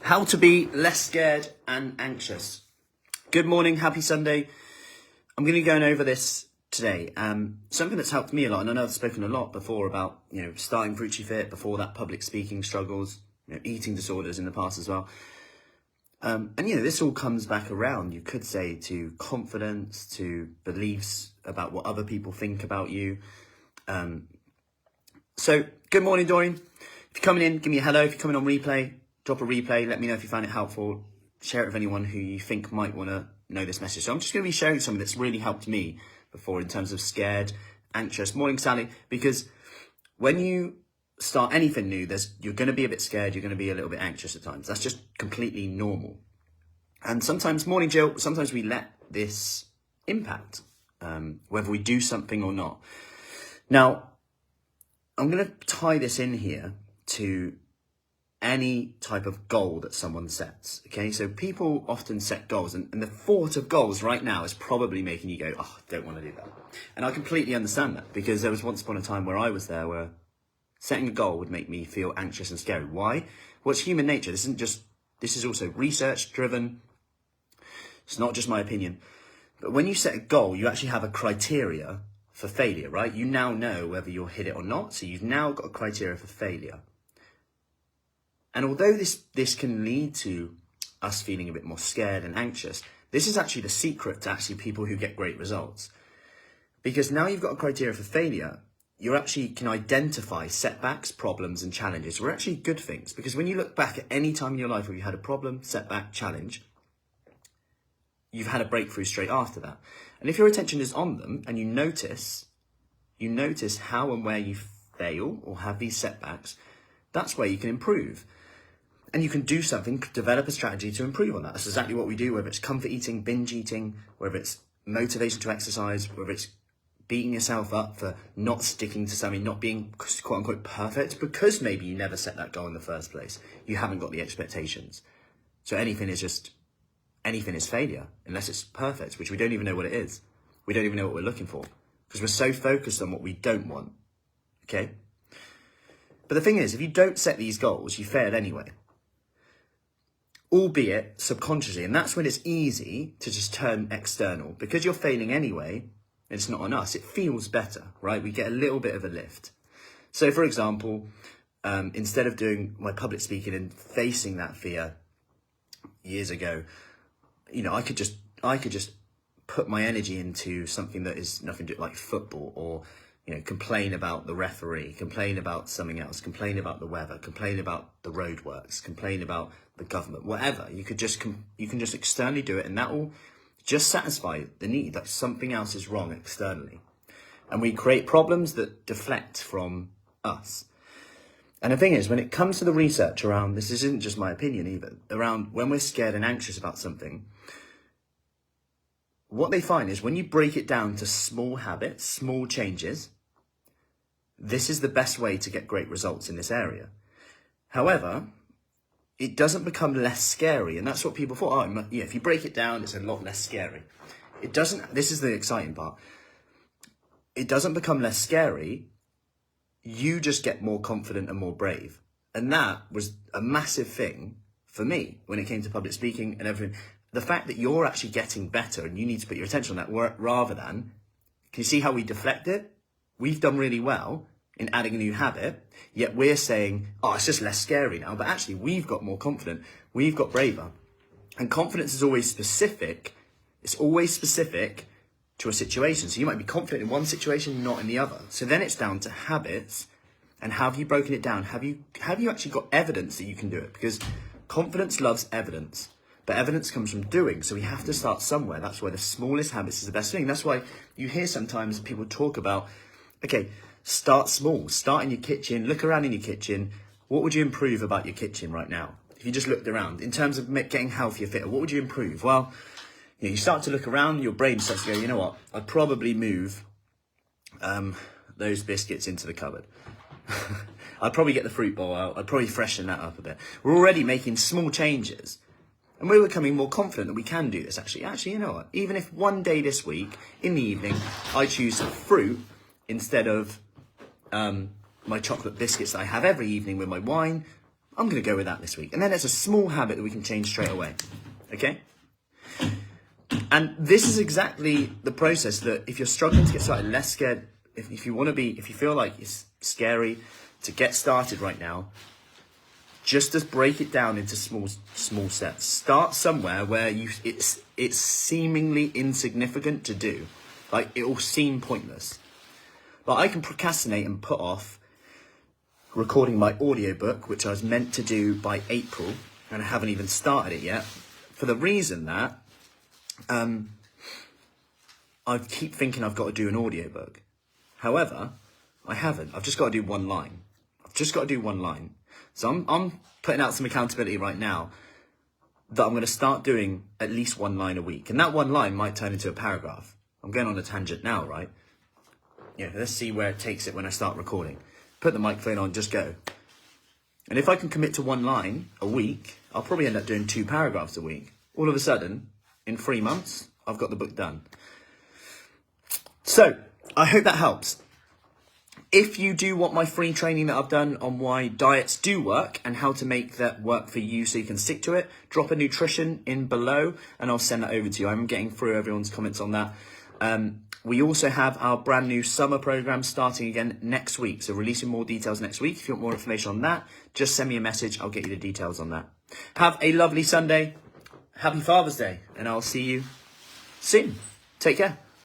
How to be less scared and anxious. Good morning, happy Sunday. I'm going to be going over this today. Something that's helped me a lot, and I know I've spoken a lot before about, starting Fruci Fit, before that public speaking struggles, eating disorders in the past as well. This all comes back around, you could say, to confidence, to beliefs about what other people think about you. So, good morning, Dorian. If you're coming in, give me a hello. If you're coming on replay, drop a replay. Let me know if you found it helpful. Share it with anyone who you think might want to know this message. So I'm just going to be sharing something that's really helped me before in terms of scared, anxious. Morning, Sally. Because when you start anything new, you're going to be a bit scared. You're going to be a little bit anxious at times. That's just completely normal. And sometimes, morning, Jill, sometimes we let this impact whether we do something or not. Now, I'm going to tie this in here to any type of goal that someone sets, okay? So people often set goals, and the thought of goals right now is probably making you go, oh, I don't want to do that. And I completely understand that, because there was once upon a time where I was there where setting a goal would make me feel anxious and scary. Why? Well, it's human nature. This is also research driven. It's not just my opinion. But when you set a goal, you actually have a criteria for failure, right? You now know whether you'll hit it or not. So you've now got a criteria for failure. And although this can lead to us feeling a bit more scared and anxious, this is actually the secret to actually people who get great results. Because now you've got a criteria for failure, you actually can identify setbacks, problems, and challenges. We're actually good things, because when you look back at any time in your life where you had a problem, setback, challenge, you've had a breakthrough straight after that. And if your attention is on them and you notice how and where you fail or have these setbacks, that's where you can improve. And you can do something, develop a strategy to improve on that. That's exactly what we do, whether it's comfort eating, binge eating, whether it's motivation to exercise, whether it's beating yourself up for not sticking to something, not being quote unquote perfect, because maybe you never set that goal in the first place. You haven't got the expectations. So anything is failure, unless it's perfect, which we don't even know what it is. We don't even know what we're looking for, because we're so focused on what we don't want, okay? But the thing is, if you don't set these goals, you fail anyway, albeit subconsciously. And that's when it's easy to just turn external, because you're failing anyway. It's not on us. It feels better, right? We get a little bit of a lift. So for example, instead of doing my public speaking and facing that fear years ago, I could just put my energy into something that is nothing to do, like football, or complain about the referee, complain about something else, complain about the weather, complain about the roadworks, complain about the government, whatever. You can just externally do it, and that will just satisfy the need that something else is wrong externally. And we create problems that deflect from us. And the thing is, when it comes to the research around this isn't just my opinion either, around when we're scared and anxious about something, what they find is when you break it down to small habits, small changes, this is the best way to get great results in this area. However, it doesn't become less scary. And that's what people thought, if you break it down, it's a lot less scary. It doesn't. This is the exciting part. It doesn't become less scary. You just get more confident and more brave. And that was a massive thing for me when it came to public speaking and everything. The fact that you're actually getting better and you need to put your attention on that rather than, can you see how we deflect it? We've done really well in adding a new habit, yet we're saying, it's just less scary now. But actually, we've got more confident. We've got braver. And confidence is always specific. It's always specific to a situation. So you might be confident in one situation, not in the other. So then it's down to habits. And have you broken it down? Have you actually got evidence that you can do it? Because confidence loves evidence. But evidence comes from doing, so we have to start somewhere. That's why the smallest habits is the best thing. That's why you hear sometimes people talk about, okay, start small. Start in your kitchen. Look around in your kitchen. What would you improve about your kitchen right now? If you just looked around, in terms of getting healthier, fitter, what would you improve? Well, you start to look around, your brain starts to go, you know what? I'd probably move those biscuits into the cupboard. I'd probably get the fruit bowl out. I'd probably freshen that up a bit. We're already making small changes. And we're becoming more confident that we can do this, actually. Actually, you know what? Even if one day this week, in the evening, I choose fruit instead of my chocolate biscuits that I have every evening with my wine, I'm going to go with that this week. And then it's a small habit that we can change straight away. Okay? And this is exactly the process that if you're struggling to get started, less scared, if you feel like it's scary to get started right now, just break it down into small steps. Start somewhere where it's seemingly insignificant to do. Like, it will seem pointless. But I can procrastinate and put off recording my audiobook, which I was meant to do by April, and I haven't even started it yet, for the reason that I keep thinking I've got to do an audiobook. However, I haven't. I've just got to do one line. So I'm putting out some accountability right now that I'm going to start doing at least one line a week. And that one line might turn into a paragraph. I'm going on a tangent now, right? Yeah, let's see where it takes it when I start recording. Put the microphone on, just go. And if I can commit to one line a week, I'll probably end up doing 2 paragraphs a week. All of a sudden, in 3 months, I've got the book done. So, I hope that helps. If you do want my free training that I've done on why diets do work and how to make that work for you so you can stick to it, drop a nutrition in below and I'll send that over to you. I'm getting through everyone's comments on that. We also have our brand new summer program starting again next week. So releasing more details next week. If you want more information on that, just send me a message. I'll get you the details on that. Have a lovely Sunday. Happy Father's Day. And I'll see you soon. Take care.